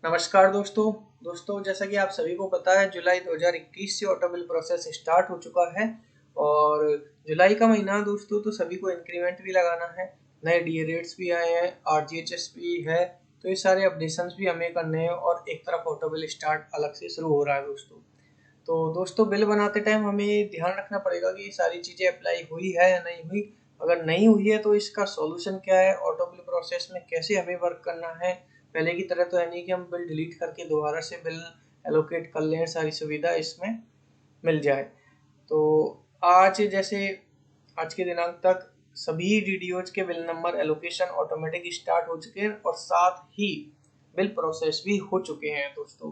नमस्कार दोस्तों जैसा कि आप सभी को पता है जुलाई 2021 से ऑटो बिल प्रोसेस स्टार्ट हो चुका है। और जुलाई का महीना दोस्तों तो सभी को इंक्रीमेंट भी लगाना है, नए डीए रेट्स भी आए हैं, आरजीएचएस भी है। तो ये सारे अपडेशंस भी हमें करने हैं और एक तरफ ऑटो बिल स्टार्ट अलग से शुरू हो रहा है दोस्तों। तो दोस्तों बिल बनाते टाइम हमें ध्यान रखना पड़ेगा कि ये सारी चीज़ें अप्लाई हुई है या नहीं हुई। अगर नहीं हुई है तो इसका सॉल्यूशन क्या है, ऑटो बिल प्रोसेस में कैसे हमें वर्क करना है। पहले की तरह तो है नहीं कि हम बिल डिलीट करके दोबारा से बिल एलोकेट कर लें, सारी सुविधा इसमें मिल जाए। तो आज के दिनांक तक सभी डीडीओज के bill number allocation automatic start हो चुके हैं और साथ ही बिल प्रोसेस भी हो चुके हैं दोस्तों।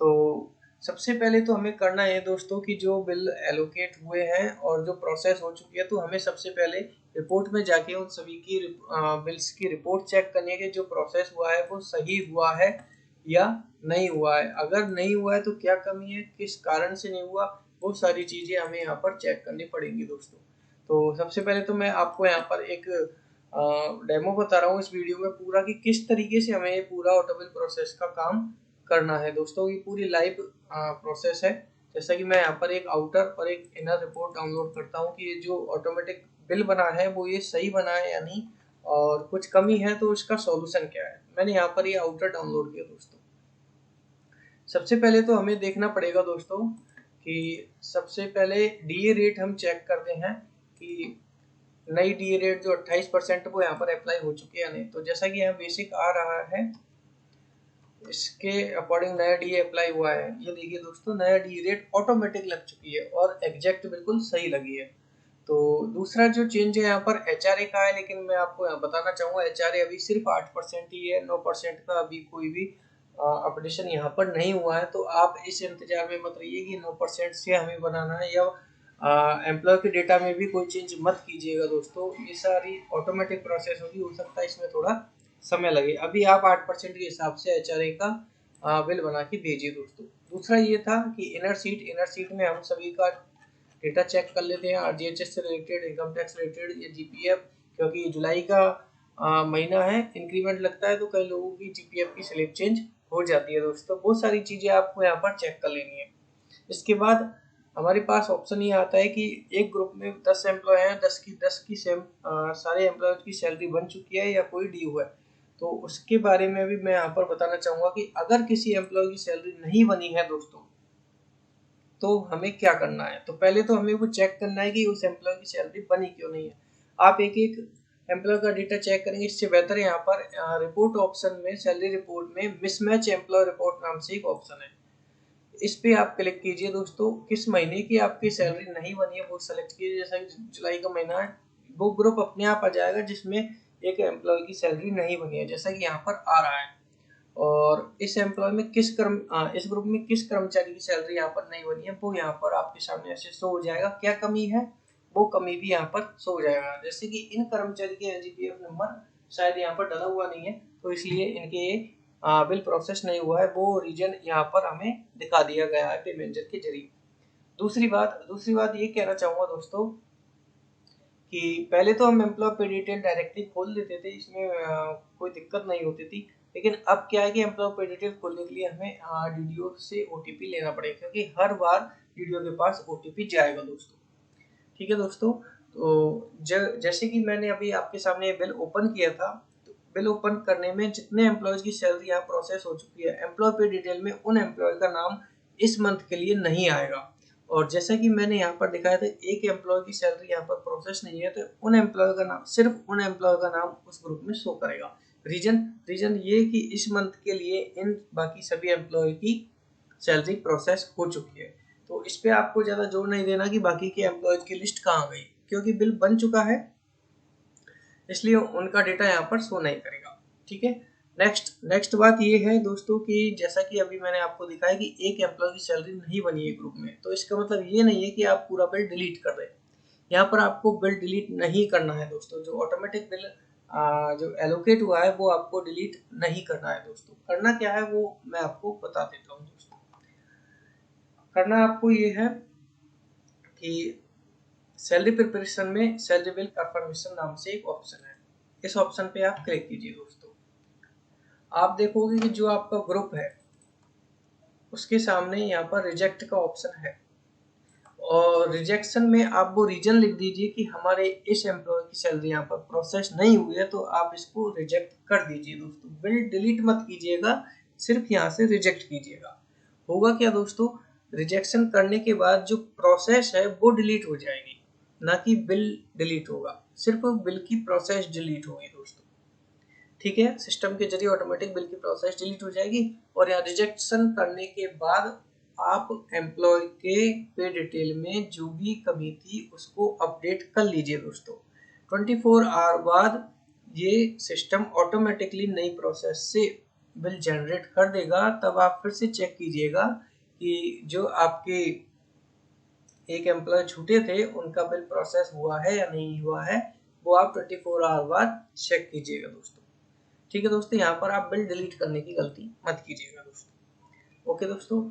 तो सबसे पहले तो हमें करना है दोस्तों कि जो बिल एलोकेट हुए हैं और जो प्रोसेस हो चुकी है, तो हमें सबसे पहले रिपोर्ट में जाके उन सभी की बिल्स की रिपोर्ट चेक करनी है कि जो प्रोसेस हुआ है वो सही हुआ है या नहीं हुआ है। अगर नहीं हुआ है तो क्या कमी है, किस कारण से नहीं हुआ, वो सारी चीज़ें हमें यहाँ पर चेक करनी पड़ेंगी दोस्तों। तो सबसे पहले तो मैं आपको यहाँ पर एक डेमो बता रहा हूँ इस वीडियो में पूरा कि किस तरीके से हमें ये पूरा ऑटोबिल प्रोसेस का काम करना है दोस्तों। ये पूरी लाइव प्रोसेस है। जैसा कि मैं यहाँ पर एक आउटर और एक इनर रिपोर्ट डाउनलोड करता हूँ कि ये जो ऑटोमेटिक बिल बना है वो ये सही बना है या नहीं, और कुछ कमी है तो इसका सॉल्यूशन क्या है। मैंने यहाँ पर ये आउटर डाउनलोड किया दोस्तों। सबसे पहले तो हमें देखना पड़ेगा दोस्तों कि सबसे पहले डीए रेट हम चेक करते हैं कि नई डीए रेट जो 28% वो यहाँ पर अप्लाई हो चुकी है या नहीं। तो जैसा कि यहाँ बेसिक आ रहा है, इसके अकॉर्डिंग नया डीए अप्लाई हुआ है। ये देखिए दोस्तों, नया डी रेट ऑटोमेटिक लग चुकी है और एग्जैक्ट बिल्कुल सही लगी है। तो दूसरा जो चेंज है यहाँ पर एचआरए का है, लेकिन मैं आपको यहाँ बताना चाहूँगा एचआरए अभी सिर्फ 8% ही है, 9% का अभी कोई भी अपडेशन यहाँ पर नहीं हुआ है। तो आप इस इंतजार में मत रहिए कि 9% से हमें बनाना है, या एम्प्लॉय के डेटा में भी कोई चेंज मत कीजिएगा दोस्तों। ये सारी ऑटोमेटिक प्रोसेस होगी, हो सकता है इसमें थोड़ा समय लगे। अभी आप 8% के हिसाब से एचआरए का बिल बना के भेजिए दोस्तों। दूसरा ये था कि इनर सीट में हम सभी का डेटा चेक कर लेते हैं, आरजीएचएस से रिलेटेड, इनकम टैक्स रिलेटेड या जीपीएफ, क्योंकि जुलाई का महीना है, इंक्रीमेंट लगता है तो कई लोगों की जीपीएफ की स्लिप चेंज हो जाती है दोस्तों। बहुत सारी चीज़ें आपको यहाँ पर चेक कर लेनी है। इसके बाद हमारे पास ऑप्शन ये आता है कि एक ग्रुप में 10 एम्प्लॉय हैं, 10 की सेम सारे एम्प्लॉयज की सैलरी बन चुकी है या कोई ड्यू है। तो उसके बारे में भी मैं यहाँ पर बताना चाहूँगा कि अगर किसी एम्प्लॉय की सैलरी नहीं बनी है दोस्तों, तो हमें क्या करना है। तो पहले तो हमें वो चेक करना है कि उस एम्प्लॉय की सैलरी बनी क्यों नहीं है। आप एक एक एम्प्लॉय का डेटा चेक करेंगे, इससे बेहतर है यहाँ पर रिपोर्ट ऑप्शन में, सैलरी रिपोर्ट में मिसमैच एम्प्लॉय रिपोर्ट नाम से एक ऑप्शन है। इस पे आप क्लिक कीजिए दोस्तों। किस महीने की आपकी सैलरी नहीं बनी है वो सेलेक्ट कीजिए। जैसा कि जुलाई का महीना है, वो ग्रुप अपने आप आ जाएगा जिसमें एक एम्प्लॉय की सैलरी नहीं बनी है, जैसा कि यहाँ पर आ रहा है। और इस एम्प्लॉय में इस ग्रुप में किस कर्मचारी की सैलरी यहाँ पर नहीं बनी है, वो यहाँ पर आपके सामने ऐसे शो हो जाएगा। क्या कमी है, वो कमी भी यहाँ पर शो हो जाएगा। जैसे कि इन कर्मचारी के एजीपीएफ नंबर शायद यहाँ पर डला हुआ नहीं है, तो इसलिए इनके बिल प्रोसेस नहीं हुआ है, वो रीजन यहाँ पर हमें दिखा दिया गया है पे मैनेजर के जरिए। दूसरी बात ये कहना चाहूँगा दोस्तों कि पहले तो हम एम्प्लॉय पे डिटेल डायरेक्टली खोल देते थे, इसमें कोई दिक्कत नहीं होती थी। लेकिन अब क्या है कि एम्प्लॉय पे डिटेल खोलने के लिए हमें डीडीओ से ओटीपी लेना पड़ेगा, क्योंकि हर बार डीडीओ के पास ओटीपी जाएगा दोस्तों। ठीक है दोस्तों। तो जैसे कि मैंने अभी आपके सामने बिल ओपन किया था, तो बिल ओपन करने में जितने एम्प्लॉयज की सैलरी यहाँ प्रोसेस हो चुकी है, एम्प्लॉय पे डिटेल में उन एम्प्लॉय का नाम इस मंथ के लिए नहीं आएगा। और जैसा कि मैंने यहाँ पर दिखाया था, एक एम्प्लॉय की सैलरी यहाँ पर प्रोसेस नहीं है, तो उन एम्प्लॉय का नाम, सिर्फ उन एम्प्लॉय का नाम उस ग्रुप में शो करेगा। रीजन ये कि इस मंथ के लिए इन बाकी सभी एम्प्लॉय की सैलरी प्रोसेस हो चुकी है। तो इस पे आपको ज़्यादा जोर नहीं देना कि बाकी के एम्प्लॉयज की लिस्ट कहाँ गई, क्योंकि बिल बन चुका है, इसलिए उनका डेटा यहाँ पर शो नहीं करेगा। ठीक है। नेक्स्ट बात ये है दोस्तों कि जैसा कि अभी मैंने आपको दिखाया कि एक एम्प्लॉय की सैलरी नहीं बनी है ग्रुप में, तो इसका मतलब ये नहीं है कि आप पूरा बिल डिलीट कर रहे हैं। यहाँ पर आपको बिल डिलीट नहीं करना है दोस्तों। जो ऑटोमेटिक बिल जो एलोकेट हुआ है वो आपको डिलीट नहीं करना है दोस्तों। करना क्या है वो मैं आपको बता देता हूँ दोस्तों। करना आपको ये है कि सैलरी प्रिपरेशन में सैलरी बिल कंफर्मेशन नाम से एक ऑप्शन है, इस ऑप्शन पे आप क्लिक कीजिए दोस्तों। आप देखोगे कि जो आपका ग्रुप है उसके सामने यहाँ पर रिजेक्ट का ऑप्शन है, और रिजेक्शन में आप वो रीजन लिख दीजिए कि हमारे इस एम्प्लॉय की सैलरी यहाँ पर प्रोसेस नहीं हुई है, तो आप इसको रिजेक्ट कर दीजिए दोस्तों। बिल डिलीट मत कीजिएगा, सिर्फ यहाँ से रिजेक्ट कीजिएगा। होगा क्या दोस्तों, रिजेक्शन करने के बाद जो प्रोसेस है वो डिलीट हो जाएगी, ना कि बिल डिलीट होगा, सिर्फ बिल की प्रोसेस डिलीट होगी दोस्तों। ठीक है, सिस्टम के जरिए ऑटोमेटिक बिल की प्रोसेस डिलीट हो जाएगी। और यहाँ रिजेक्शन करने के बाद आप एम्प्लॉय के पे डिटेल में जो भी कमी थी उसको अपडेट कर लीजिए दोस्तों। 24 आवर बाद ये सिस्टम ऑटोमेटिकली नई प्रोसेस से बिल जनरेट कर देगा। तब आप फिर से चेक कीजिएगा कि जो आपके एक एम्प्लॉय छूटे थे उनका बिल प्रोसेस हुआ है या नहीं हुआ है, वो आप 24 आवर बाद चेक कीजिएगा दोस्तों। ठीक है दोस्तों, यहाँ पर आप बिल डिलीट करने की गलती मत कीजिएगा दोस्तों। ओके दोस्तों,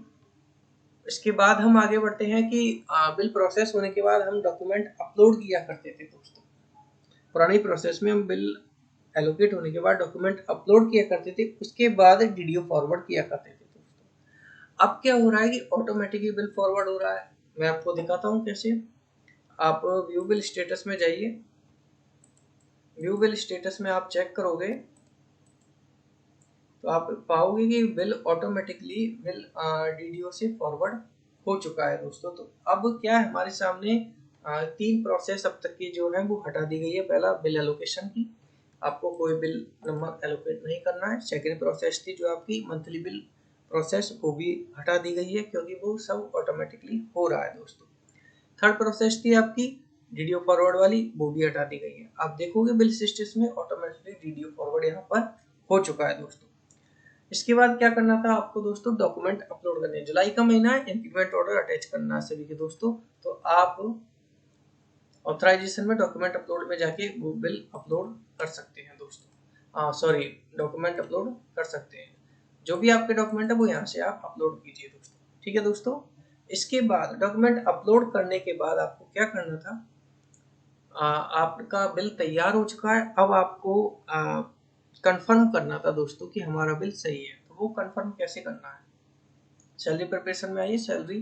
इसके बाद हम आगे बढ़ते हैं कि बिल प्रोसेस होने के बाद हम डॉक्यूमेंट अपलोड किया करते थे दोस्तों। पुरानी प्रोसेस में हम बिल एलोकेट होने के बाद डॉक्यूमेंट अपलोड किया करते थे, उसके बाद डीडीओ फॉरवर्ड किया करते थे दोस्तों। अब क्या हो रहा है कि ऑटोमेटिकली बिल फॉरवर्ड हो रहा है। मैं आपको दिखाता हूँ कैसे। आप व्यू बिल स्टेटस में जाइए, व्यू बिल स्टेटस में आप चेक करोगे तो आप पाओगे कि बिल ऑटोमेटिकली बिल डीडीओ से फॉरवर्ड हो चुका है दोस्तों। तो अब क्या है, हमारे सामने तीन प्रोसेस अब तक की जो है वो हटा दी गई है। पहला बिल एलोकेशन की, आपको कोई बिल नंबर एलोकेट नहीं करना है। सेकेंड प्रोसेस थी जो आपकी मंथली बिल प्रोसेस, वो भी हटा दी गई है क्योंकि वो सब ऑटोमेटिकली हो रहा है दोस्तों। थर्ड प्रोसेस थी आपकी डीडीओ फॉरवर्ड वाली, वो भी हटा दी गई है। आप देखोगे बिल सिस्टम में ऑटोमेटिकली डीडीओ फॉरवर्ड यहाँ पर हो चुका है दोस्तों। इसके बाद क्या करना था आपको दोस्तों, डॉक्यूमेंट अपलोड करने। जुलाई का महीना है, इंक्रीमेंट ऑर्डर अटैच करना है सभी के दोस्तों। तो आप ऑथराइजेशन में डॉक्यूमेंट अपलोड में जाके वो बिल अपलोड कर सकते हैं दोस्तों। सॉरी, डॉक्यूमेंट अपलोड कर सकते हैं। जो भी आपके डॉक्यूमेंट है वो यहाँ से आप अपलोड कीजिए दोस्तों। ठीक है दोस्तों, इसके बाद डॉक्यूमेंट अपलोड करने के बाद आपको क्या करना था, आपका बिल तैयार हो चुका है। अब आपको कंफर्म करना था दोस्तों कि हमारा बिल सही है। तो वो कंफर्म कैसे करना है, सैलरी प्रिपरेशन में आइए, सैलरी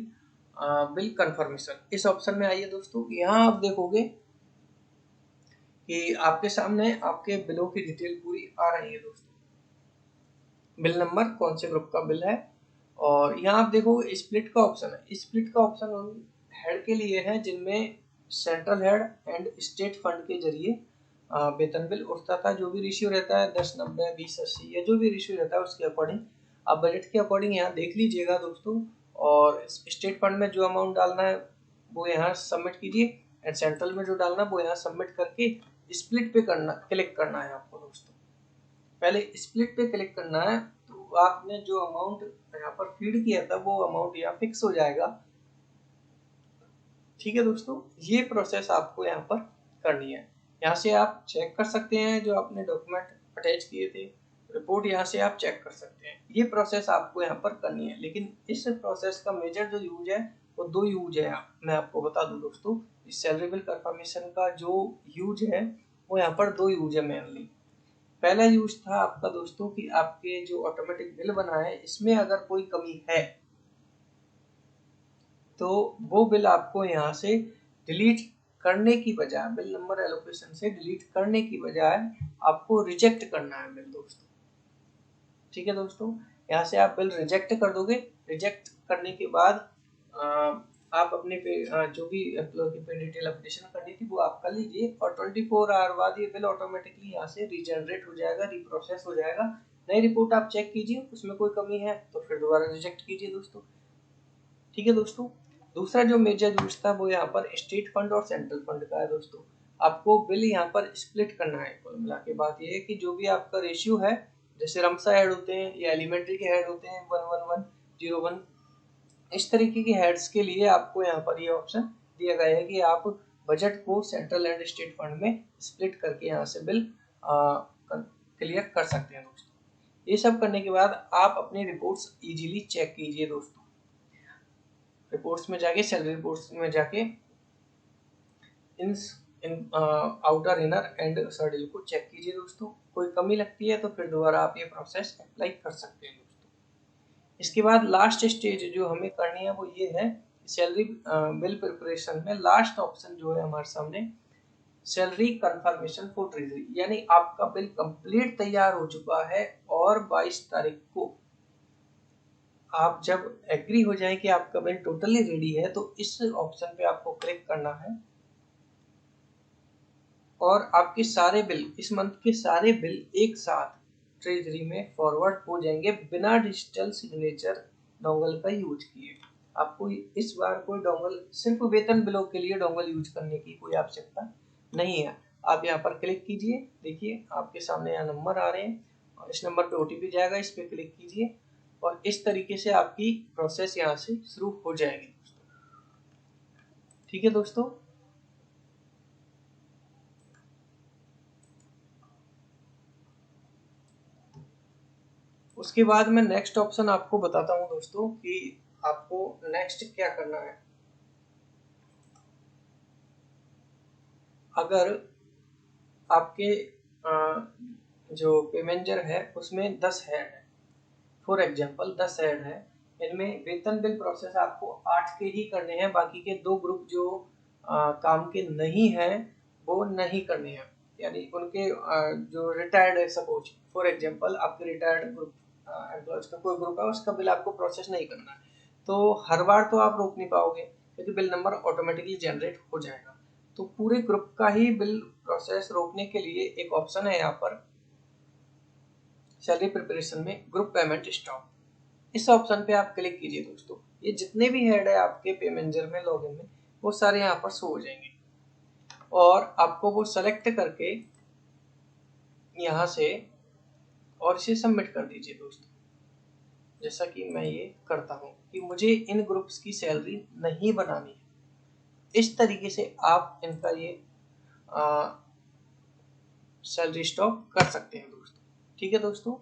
बिल कंफर्मेशन, इस ऑप्शन में आइए दोस्तों। यहाँ आप देखोगे कि आपके सामने आपके बिलों की डिटेल पूरी आ रही है दोस्तों। बिल नंबर, कौन से ग्रुप का बिल है, और यहाँ आप देखोगे स्प्लिट का ऑप्शन है। स्प्लिट का ऑप्शन उन हेड के लिए है जिनमें central head and state fund के जरिए वेतन बिल उठता था। जो भी रेशियो रहता है 10-90, 20-80 या जो भी रेशियो रहता है उसके अकॉर्डिंग आप बजट के अकॉर्डिंग यहाँ देख लीजिएगा दोस्तों। और स्टेट फंड में जो अमाउंट डालना है वो यहाँ सबमिट कीजिए, एंड सेंट्रल में जो डालना है वो यहाँ सबमिट करके स्प्लिट पे करना, क्लिक करना है आपको दोस्तों। पहले स्प्लिट पे क्लिक करना है तो आपने जो अमाउंट यहाँ पर फीड किया था वो अमाउंट यहाँ फिक्स हो जाएगा। ठीक है दोस्तों, ये प्रोसेस आपको यहाँ पर करनी है। यहाँ से आप चेक कर सकते हैं जो आपने डॉक्यूमेंट अटैच किए थे, रिपोर्ट यहाँ से आप चेक कर सकते हैं। ये प्रोसेस आपको यहाँ पर करनी है। लेकिन इस प्रोसेस का मेजर जो यूज है वो दो यूज है। मैं आपको बता दूं दोस्तों, इस सैलरी बिल कंफर्मेशन का जो यूज है वो यहाँ पर दो यूज है मेनली। पहला यूज था आपका दोस्तों कि आपके जो ऑटोमेटिक बिल बना है इसमें अगर कोई कमी है तो वो बिल आपको यहाँ से डिलीट करने की बजाय, बिल नंबर एलोकेशन से डिलीट करने की बजाय आपको रिजेक्ट करना है बिल दोस्तों। ठीक है दोस्तों, यहाँ से आप बिल रिजेक्ट कर दोगे। रिजेक्ट करने के बाद आप अपने पे जो भी एम्प्लॉय की पे डिटेल अपडेशन करनी थी वो आप कर लीजिए, और 24 आवर बाद ये बिल ऑटोमेटिकली यहाँ से रीजनरेट हो जाएगा, रिप्रोसेस हो जाएगा। नई रिपोर्ट आप चेक कीजिए, उसमें कोई कमी है तो फिर दोबारा रिजेक्ट कीजिए दोस्तों। ठीक है दोस्तों, दूसरा जो मेजर यूज था वो यहाँ पर स्टेट फंड और सेंट्रल फंड का है दोस्तों। आपको बिल यहाँ पर स्प्लिट करना है। कुल मिला के बात ये है कि जो भी आपका रेशियो है, जैसे रमसा हेड होते हैं या एलिमेंट्री के हेड होते हैं 11101, इस तरीके के हेड्स के लिए आपको यहाँ पर ये ऑप्शन दिया गया है कि आप बजट को सेंट्रल एंड स्टेट फंड में स्प्लिट करके यहाँ से बिल क्लियर कर सकते हैं दोस्तों। ये सब करने के बाद आप अपनी रिपोर्ट्स इजीली चेक कीजिए दोस्तों। रिपोर्ट्स में जाके, सैलरी रिपोर्ट्स में जाके इन इन आउटर इनर एंड सैडल को चेक कीजिए दोस्तों। कोई कमी लगती है तो फिर दोबारा आप ये प्रोसेस अप्लाई कर सकते हैं दोस्तों। इसके बाद लास्ट स्टेज जो हमें करनी है वो ये है, सैलरी बिल प्रिपरेशन में लास्ट ऑप्शन जो है हमारे सामने, सैलरी कंफर्मेशन फॉर ट्रेजरी, यानी आपका बिल कंप्लीट तैयार हो चुका है और 22 तारीख को आप जब एग्री हो जाए कि आपका बिल टोटली रेडी है तो इस ऑप्शन पे आपको क्लिक करना है और आपके सारे बिल, इस मंथ के सारे बिल एक साथ ट्रेजरी में फॉरवर्ड हो जाएंगे बिना डिजिटल सिग्नेचर डोंगल का यूज किए। आपको इस बार कोई डोंगल, सिर्फ वेतन बिलों के लिए डोंगल यूज करने की कोई आवश्यकता नहीं है। आप यहाँ पर क्लिक कीजिए, देखिए आपके सामने यहाँ नंबर आ रहे हैं और इस नंबर पे ओटीपी जाएगा, इस पे क्लिक कीजिए और इस तरीके से आपकी प्रोसेस यहाँ से शुरू हो जाएगी दोस्तों। ठीक है दोस्तों। उसके बाद मैं नेक्स्ट ऑप्शन आपको बताता हूँ दोस्तों कि आपको नेक्स्ट क्या करना है। अगर आपके जो पेमेंजर है उसमें 10 हेड है, फॉर एग्जांपल 10 हेड है, इनमें वेतन बिल प्रोसेस आपको 8 के ही करने हैं, बाकी के 2 ग्रुप जो काम के नहीं हैं वो नहीं करने हैं, यानी उनके जो रिटायर्ड है, सपोज फॉर एग्जांपल आपके रिटायर्ड ग्रुप एम्प्लॉयज का कोई ग्रुप है, उसका बिल आपको प्रोसेस नहीं करना है। तो हर बार तो आप रोक नहीं पाओगे क्योंकि बिल नंबर ऑटोमेटिकली जनरेट हो जाएगा। तो पूरे ग्रुप का ही बिल प्रोसेस रोकने के लिए एक ऑप्शन है यहाँ पर सैलरी प्रिपरेशन में, ग्रुप पेमेंट स्टॉप। इस ऑप्शन पे आप क्लिक कीजिए दोस्तों। ये जितने भी हेड है आपके पे मैनेजर में लॉगिन में वो सारे यहाँ पर शो हो जाएंगे और आपको वो सेलेक्ट करके यहाँ से और इसे सबमिट कर दीजिए दोस्तों। जैसा कि मैं ये करता हूँ कि मुझे इन ग्रुप्स की सैलरी नहीं बनानी है, इस तरीके से आप इनका ये सैलरी स्टॉप कर सकते हैं दोस्तों। ठीक है दोस्तों।